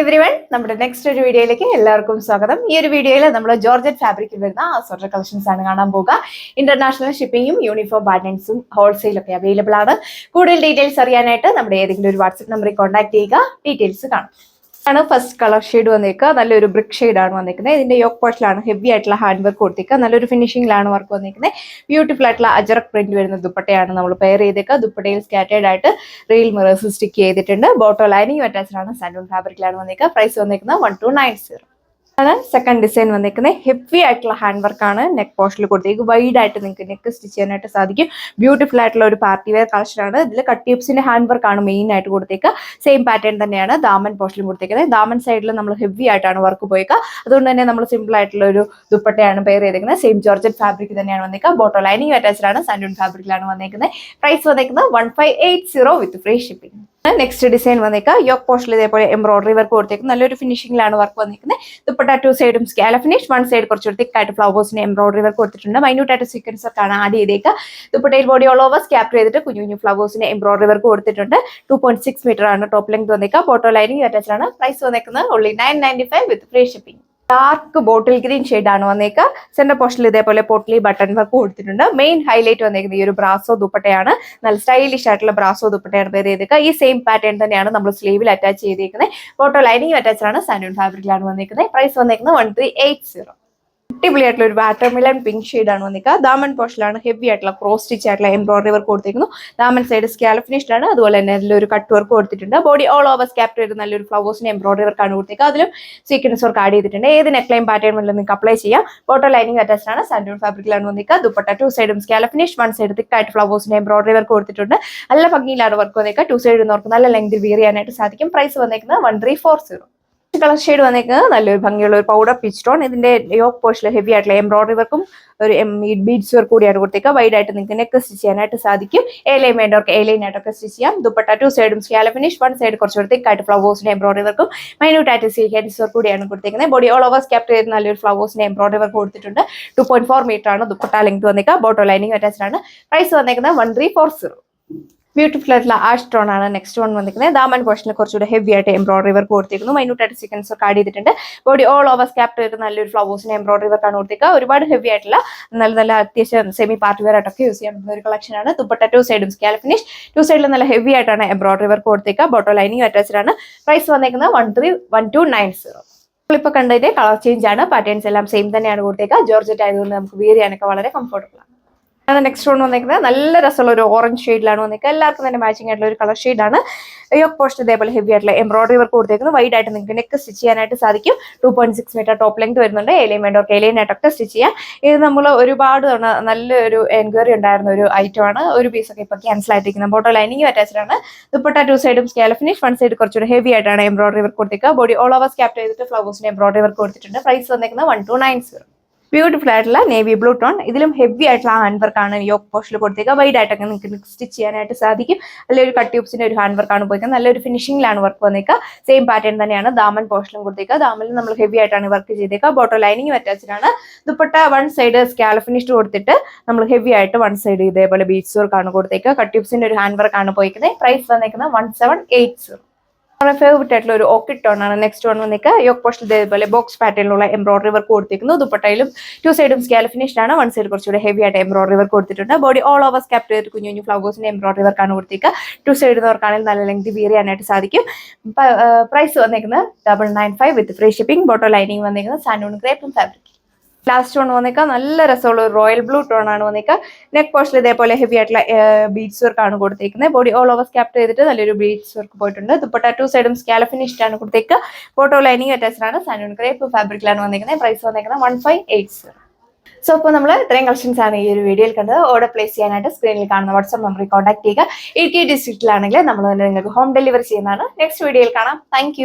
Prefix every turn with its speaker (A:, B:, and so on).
A: Everyone, നമ്മുടെ next ഒരു വീഡിയോയിലേക്ക് എല്ലാവർക്കും സ്വാഗതം. ഈ ഒരു വീഡിയോയിൽ നമ്മൾ ജോർജറ്റ് ഫാബ്രിക്കിൽ വരുന്ന സ്വെറ്റർ കളക്ഷൻസ് ആണ് കാണാൻ പോകുക. ഇന്റർനാഷണൽ ഷിപ്പിംഗും യൂണിഫോം പാറ്റേൺസും ഹോൾസെയിൽ ഒക്കെ അവൈലബിൾ ആണ്. കൂടുതൽ ഡീറ്റെയിൽസ് അറിയാനായിട്ട് നമ്മുടെ ഏതെങ്കിലും ഒരു വാട്സ്ആപ്പ് നമ്പറിൽ കോൺടാക്ട് ചെയ്യുക. ഡീറ്റെയിൽസ് കാണാം. ആണ് ഫസ്റ്റ് കളർ ഷെയ്ഡ് വന്നേക്കുക. നല്ലൊരു ബ്രിക്ക് ഷെയ്ഡ് ആണ് വന്നിരിക്കുന്നത്. ഇതിന്റെ യോക്ക് പോർഷനിലാണ് ഹെവി ആയിട്ടുള്ള ഹാൻഡ് വർക്ക് കൊടുത്തേക്കുക. നല്ലൊരു ഫിനിഷിംഗിലാണ് വർക്ക് വന്നിരിക്കുന്നത്. ബ്യൂട്ടിഫുൾ ആയിട്ടുള്ള അജറക് പ്രിന്റ് വരുന്ന ദുപ്പട്ടയാണ് നമ്മൾ പെയർ ചെയ്തേക്കുക. ദുപ്പട്ടയിൽ സ്കാറ്റേർഡ് ആയിട്ട് റിയൽ മിറേഴ്സ് സ്റ്റിക്ക് ചെയ്തിട്ടുണ്ട്. ബോട്ടോ ലൈനിങ് അറ്റാച്ച്ഡ് ആണ്. സാൻഡൂൺ ഫാബ്രിക്കിലാണ് വന്നിരിക്കുക. പ്രൈസ് വന്നിരിക്കുന്നത് 1290 ആണ്. സെക്കൻഡ് ഡിസൈൻ വന്നിരിക്കുന്നത് ഹെവി ആയിട്ടുള്ള ഹാൻഡ് വർക്ക് ആണ്. നെക്ക് പോർഷനിൽ കൊടുത്തേക്ക് വൈഡ് ആയിട്ട് നിങ്ങൾക്ക് നെക്ക് സ്റ്റിച്ച് ചെയ്യാനായിട്ട് സാധിക്കും. ബ്യൂട്ടിഫുൾ ആയിട്ടുള്ള ഒരു പാർട്ടി വെയർ കളക്ഷൻ ആണ്. ഇതിൽ കട്ട് ടീപ്സിന്റെ ഹാൻഡ് വർക്ക് ആണ് മെയിൻ ആയിട്ട് കൊടുത്തേക്കുക. സെയിം പാറ്റേൺ തന്നെയാണ് ദാമൻ പോർഷനിലും കൊടുത്തേക്കുന്നത്. ദാമൻ സൈഡിൽ നമ്മൾ ഹെവി ആയിട്ടാണ് വർക്ക് പോയേക്കുക. അതുകൊണ്ട് തന്നെ നമ്മൾ സിമ്പിൾ ആയിട്ടുള്ള ഒരു ദുപ്പട്ടയാണ് പെയർ ചെയ്തേക്കുന്നത്. സെയിം ജോർജറ്റ് ഫാബ്രിക് തന്നെയാണ് വന്നിരിക്കുക. ബോട്ടോ ലൈനിങ് അറ്റാച്ച്ഡ് ആണ്. സാൻഡൂൺ ഫാബ്രിക്കിലാണ് വന്നിരിക്കുന്നത്. പ്രൈസ് വന്നിരിക്കുന്നത് 1580 with free shipping. Next design വന്നേക്കുക. യോക്ക് പോർഷനിൽ ഇതേപോലെ എംബ്രോയിഡറി വർക്ക് കൊടുത്തേക്കും. നല്ലൊരു ഫിനിഷിംഗിലാണ് വർക്ക് വന്നിരിക്കുന്നത്. ദുപ്പട്ട ടു സൈഡും സ്കാല ഫിനിഷ്, വൺ സൈഡ് കുറച്ചുകൂടി തിക്കായിട്ട് ഫ്ലവേഴ്സിന് എംബ്രോയിഡറി വർക്ക് കൊടുത്തിട്ടുണ്ട്. മൈന്യൂട്ട് ആയിട്ട് സീക്വൻസ് ഒക്കെ ആണ് ആഡ് ചെയ്തേക്കുക. ദുപ്പട്ടയിൽ ബോഡി ഓൾ ഓവർ സ്കാപ്പ് ചെയ്തിട്ട് കുഞ്ഞു കുഞ്ഞു ഫ്ലവേഴ്സിന് എംബ്രോയിഡറി വർക്ക് കൊടുത്തിട്ടുണ്ട്. 2.6 മീറ്റർ ആണ് ടോപ്പ് ലെങ്ത് വന്നേക്കുക. ബോട്ടോ ലൈനിങ് അറ്റാച്ച്ഡ് ആണ്. പ്രൈസ് വന്നേക്കുന്നത് only 995 with free shipping. Dark bottle green shade ആണ് വന്നേക്കുക. സെന്റർ പോർഷനിൽ ഇതേപോലെ പോട്ട്ലി ബട്ടൺ വർക്ക് കൊടുത്തിട്ടുണ്ട്. മെയിൻ ഹൈലൈറ്റ് വന്നേക്കുന്നത് ഈ ഒരു ബ്രാസോ ദുപ്പട്ടയാണ്. നല്ല സ്റ്റൈലിഷ് ആയിട്ടുള്ള ബ്രാസോ ദുപ്പട്ടയാണ് പേര് ചെയ്തേക്കുക. ഈ സെയിം പാറ്റേൺ തന്നെയാണ് നമ്മൾ സ്ലീവിൽ അറ്റാച്ച് ചെയ്തേക്കുന്നത്. ബോട്ടോ ലൈനിങ് അറ്റാച്ച്ഡ് ആണ്. സാൻഡൂൺ ഫാബ്രിക്കിലാണ് വന്നേക്കുന്നത്. പ്രൈസ് വന്നേക്കുന്നത് 1380. അടിപൊളിയായിട്ടുള്ള ഒരു വാട്ടർമെലൺ പിങ്ക് ഷെയ്ഡ് ആണ് വന്നിരിക്കുക. ദാമൻ പോർഷനിലാണ് ഹെവി ആയിട്ടുള്ള ക്രോസ് സ്റ്റിച്ച് ആയിട്ടുള്ള എംബ്രോയിഡറി വർക്ക് കൊടുത്തിരിക്കുന്നു. ദാമൻ സൈഡ് സ്കാല ഫിനിഷ്ഡ് ആണ്. അതുപോലെ തന്നെ അതിലൊരു കട്ട് വർക്ക് കൊടുത്തിട്ടുണ്ട്. ബോഡി ഓൾ ഓവർ സ്കാപ്പ് ചെയ്ത് നല്ലൊരു ഫ്ലവേഴ്സിന് എംബ്രോയിഡറി വർക്ക് ആണ് കൊടുത്തിരിക്കുക. അതിലും സീക്വൻസ് വർക്ക് ആഡ് ചെയ്തിട്ടുണ്ട്. ഏത് നെക്ക് ലൈൻ പാറ്റേൺ വേണമെങ്കിലും നിങ്ങൾക്ക് അപ്ലൈ ചെയ്യാം. ബോട്ടോ ലൈനിങ് അറ്റാച്ച്ഡ് ആണ്. സാൻഡൂൺ ഫാബ്രിക്കിലാണ് വന്നിരിക്കുക. ദുപ്പട്ട ടു സൈഡും സ്കാല ഫിനിഷ്, വൺ സൈഡ് തിക്കായിട്ട് ഫ്ലവേഴ്സിന് എംബ്രോയിഡറി വർക്ക് കൊടുത്തിട്ടുണ്ട്. നല്ല ഭംഗിയിലാണ് വർക്ക് വന്നിരിക്കുക. ടു സൈഡ് നോർക്ക് നല്ല ലെങ്ത് വിയർ ചെയ്യാനായിട്ട് സാധിക്കും. പ്രൈസ് വന്നിരിക്കുന്നത് 1340. കളർ ഷെയ്ഡ് വന്നേക്കുന്നത് നല്ലൊരു ഭംഗിയുള്ള ഒരു പൗഡർ പിച്ച് ടോൺ. ഇതിന്റെ യോക്ക് പോർഷനിൽ ഹെവി ആയിട്ടുള്ള എംബ്രോയിഡറി വർക്കും ഒരു ബീഡ്സ് വർക്ക് കൂടിയാണ് കൊടുത്തേക്കുക. വൈഡ് ആയിട്ട് നിങ്ങൾക്ക് നെക്ക് സ്റ്റിച്ച് ചെയ്യാനായിട്ട് സാധിക്കും. എ ലൈൻ വേണ്ടവർക്ക് എ ലൈൻ ആയിട്ടൊക്കെ സ്റ്റിച്ച് ചെയ്യാം. ദുപ്പട്ട ടു സൈഡും സ്കാല ഫിനിഷ്, വൺ സൈഡ് കുറച്ചുകൂടി തിക്കായിട്ട് ഫ്ലവേഴ്സിന്റെ എംബ്രോയിഡറി വർക്കും മൈന്യൂട്ട് ആയിട്ട് സീക്വൻസ് വർക്ക് കൂടിയാണ് കൊടുത്തേക്കുന്നത്. ബോഡി ഓൾ ഓവർ സ്കാപ്പ് ചെയ്ത് നല്ലൊരു ഫ്ലവേഴ്സിന്റെ എംബ്രോയിഡറി വർക്ക് കൊടുത്തിട്ടുണ്ട്. 2.4 മീറ്റർ ആണ് ദുപ്പട്ട ലെങ്ത് വന്നേക്കുക. ബോട്ടോ ലൈനിങ് അറ്റാച്ച്ഡ് ആണ്. പ്രൈസ് വന്നേക്കുന്നത് 1340. ബ്യൂട്ടിഫുൾ ആയിട്ടുള്ള ആഷ് ടോൺ ആണ് നെക്സ്റ്റ് വൺ വന്നിരിക്കുന്നത്. ദാമൻ പോർഷനിൽ കുറച്ചുകൂടെ ഹെവി ആയിട്ട് എംബ്രോയിഡറി വർക്ക് കൊടുത്തിരിക്കുന്നു. മൈന്യൂട്ട് ആയിട്ട് സീക്വൻസ് ഒക്കെ ആഡ് ചെയ്തിട്ടുണ്ട്. ബോഡി ഓൾ ഓവർ സ്കാപ്പ് ചെയ്ത് നല്ലൊരു ഫ്ലവേഴ്സിന് എംബ്രോയിഡറി വർക്ക് ആണ് കൊടുത്തിരിക്കുക. ഒരുപാട് ഹെവി ആയിട്ടുള്ള നല്ല അത്യാവശ്യം സെമി പാർട്ടി വെയർ ആയിട്ടൊക്കെ യൂസ് ചെയ്യാൻ പറ്റുന്ന ഒരു കളക്ഷൻ ആണ്. ദുപ്പട്ട ടു സൈഡും സ്കാല ഫിനിഷ്, ടു സൈഡിൽ നല്ല ഹെവി ആയിട്ടാണ് എംബ്രോയിഡറി വർക്ക് കൊടുത്തിരിക്കുക. ബോട്ടോ ലൈനിങ് അറ്റാച്ച്ഡ് ആണ്. പ്രൈസ് വന്നിരിക്കുന്നത് 1290. ഇപ്പൊ കണ്ടതിന്റെ കളർ ചേഞ്ച് ആണ്. പാറ്റേൺസ് എല്ലാം സെയിം തന്നെയാണ് കൊടുത്തേക്കുക. ജോർജറ്റ് ആയതുകൊണ്ട് നമുക്ക് വെയർ ചെയ്യാനൊക്കെ വളരെ കംഫർട്ടബിൾ ആണ്. നെക്സ്റ്റ് വൺ വന്നിരിക്കുന്നത് നല്ല രസമുള്ള ഒരു ഓറഞ്ച് ഷെയ്ഡിലാണ് വന്നിരിക്കുക. എല്ലാവർക്കും തന്നെ മാച്ചിങ് ആയിട്ടുള്ള ഒരു കളർ ഷെയ്ഡാണ്. യോക്ക് പോസ്റ്റ് ഇതേപോലെ ഹെവി ആയിട്ടുള്ള എംബ്രോയിഡറി വർക്ക് കൊടുത്തേക്കുന്നത്. വൈഡ് ആയിട്ട് നിങ്ങൾക്ക് നെക്ക് സ്റ്റിച്ച് ചെയ്യാനായിട്ട് സാധിക്കും. 2.6 മീറ്റർ ടോപ്പ് ലെങ്ത് വരുന്നുണ്ട്. എലൈൻ വേണ്ടവർക്ക് എലൈൻ ആയിട്ടൊക്കെ സ്റ്റിച്ച് ചെയ്യാം. ഇത് നമ്മൾ ഒരുപാട് തവണ നല്ലൊരു എൻക്വയറി ഉണ്ടായിരുന്ന ഒരു ഐറ്റം ആണ്. ഒരു പീസൊക്കെ ഇപ്പൊ ക്യാൻസൽ ആയിട്ടിരിക്കുന്നത്. ബോട്ടോ ലൈനിങ് അറ്റാച്ച്ഡ് ആണ്. ദുപ്പട്ട ടു സൈഡും സ്കാല ഫിനിഷ്, വൺ സൈഡ് കുറച്ചുകൂടി ഹെവി ആയിട്ടാണ് എംബ്രോയിഡറി വർക്ക് കൊടുത്തേക്കുക. ബോഡി ഓൾ ഓവർ സ്കാപ്പ് ചെയ്തിട്ട് ഫ്ലവേഴ്സിന് എംബ്രോയിഡറി വർക്ക് കൊടുത്തിട്ടുണ്ട്. പ്രൈസ് വന്നിരിക്കുന്നത് 1290. ബ്യൂട്ടിഫുൾ ആയിട്ടുള്ള നേവി ബ്ലൂ ടോൺ. ഇതിലും ഹെവി ആയിട്ടുള്ള ഹാൻഡ് വർക്ക് ആണ് യോക്ക് പോസ്റ്റിൽ കൊടുത്തേക്കുക. വൈഡ് ആയിട്ടൊക്കെ നിങ്ങൾക്ക് സ്റ്റിച്ച് ചെയ്യാനായിട്ട് സാധിക്കും. നല്ലൊരു കട്ട് ട്യൂബ്സിന്റെ ഒരു ഹാൻഡ് വർക്ക് ആണ് പോയിക്കുന്നത്. നല്ലൊരു ഫിനിഷിംഗിലാണ് വർക്ക് വന്നേക്കുക. സെയിം പാറ്റേൺ തന്നെയാണ് ദാമൻ പോസ്റ്റിലും കൊടുത്തേക്കുക. ദാമനിൽ നമ്മൾ ഹെവി ആയിട്ടാണ് വർക്ക് ചെയ്തേക്കുക. ബോട്ടോ ലൈനിങ് അറ്റാച്ച്ഡ് ആണ്. ദുപ്പട്ട വൺ സൈഡ് സ്കാല ഫിനിഷ്ഡ് കൊടുത്തിട്ട് നമ്മൾ ഹെവി ആയിട്ട് വൺ സൈഡ് ഇതേപോലെ ബീഡ്സ് വർക്ക് ആണ് കൊടുത്തേക്കുക. കട്ട് ട്യൂബ്സിന്റെ ഒരു ഹാൻഡ് വർക്ക് ആണ് പോയിക്കുന്നത്. പ്രൈസ് വന്നേക്കുന്നത് 1780. ഫേവറേറ്റ് ആയിട്ടുള്ള ഒരു ഓക്കിഡ് ടോൺ ആണ് നെക്സ്റ്റ് വൺ വന്നിരിക്കുക. യോക്ക് പോസ്റ്റിൽ ഇതേപോലെ ബോക്സ് പാറ്റേണിലുള്ള എംബ്രോയിഡറി വർക്ക് കൊടുത്തിരിക്കുന്നു. ദുപ്പട്ടയിലും ടു സൈഡും സ്കാല ഫിനിഷ്ഡ് ആണ്. വൺ സൈഡ് കുറച്ചുകൂടെ ഹെവി ആയിട്ട് എംബ്രോയിഡറി വർക്ക് കൊടുത്തിട്ടുണ്ട്. ബോഡി ഓൾ ഓവർ സ്കാപ്പ് ചെയ്തിട്ട് കുഞ്ഞു കുഞ്ഞു ഫ്ലവേഴ്സിന്റെ എംബ്രോയിഡറി വർക്ക് ആണ് കൊടുത്തിരിക്കുക. ടു സൈഡ് വർക്കാണെങ്കിൽ നല്ല ലെങ്ത് വിയർ ചെയ്യാനായിട്ട് സാധിക്കും. പ്രൈസ് വന്നിരിക്കുന്നത് 995 with free shipping. Bottom lining വന്നിരിക്കുന്നത് സാൻഡൂൺ ക്രേപ്പ് ഫാബ്രിക്. ലാസ്റ്റ് ടോൺ വന്നേക്കുക നല്ല രസമുള്ള ഒരു റോയൽ ബ്ലൂ ടോൺ ആണ് വന്നേക്കുക. നെക്ക് പോർഷനിൽ ഇതേപോലെ ഹെവി ആയിട്ടുള്ള ബീഡ്സ് വർക്ക് ആണ് കൊടുത്തേക്കുന്നത്. ബോഡി ഓൾ ഓവർ സ്കാപ്പ് ചെയ്തിട്ട് നല്ലൊരു ബീഡ്സ് വർക്ക് പോയിട്ടുണ്ട്. ദുപ്പട്ട ടു സൈഡും സ്കാല ഫിനിഷ്ഡ് ആണ് കൊടുത്തേക്കുക. ബോട്ടോ ലൈനിങ് അറ്റാച്ച്ഡ് ആണ്. സാൻഡൂൺ ക്രേപ്പ് ഫാബ്രിക്കിലാണ് വന്നിരിക്കുന്നത്. പ്രൈസ് വന്നിരിക്കുന്നത് 1580. സോ ഇപ്പോൾ നമ്മൾ ഇത്രയും കളക്ഷൻസ് ആണ് ഈ ഒരു വീഡിയോയിൽ കണ്ടത്. ഓർഡർ പ്ലേസ് ചെയ്യാനായിട്ട് സ്ക്രീനിൽ കാണുന്ന വാട്സ്ആപ്പ് നമ്പറിൽ കോൺടാക്ട് ചെയ്യുക. ഇടുക്കി ഡിസ്ട്രിക്റ്റിലാണെങ്കിൽ നമ്മൾ തന്നെ നിങ്ങൾക്ക് ഹോം ഡെലിവറി ചെയ്യുന്നതാണ്. നെക്സ്റ്റ് വീഡിയോയിൽ കാണാം. താങ്ക്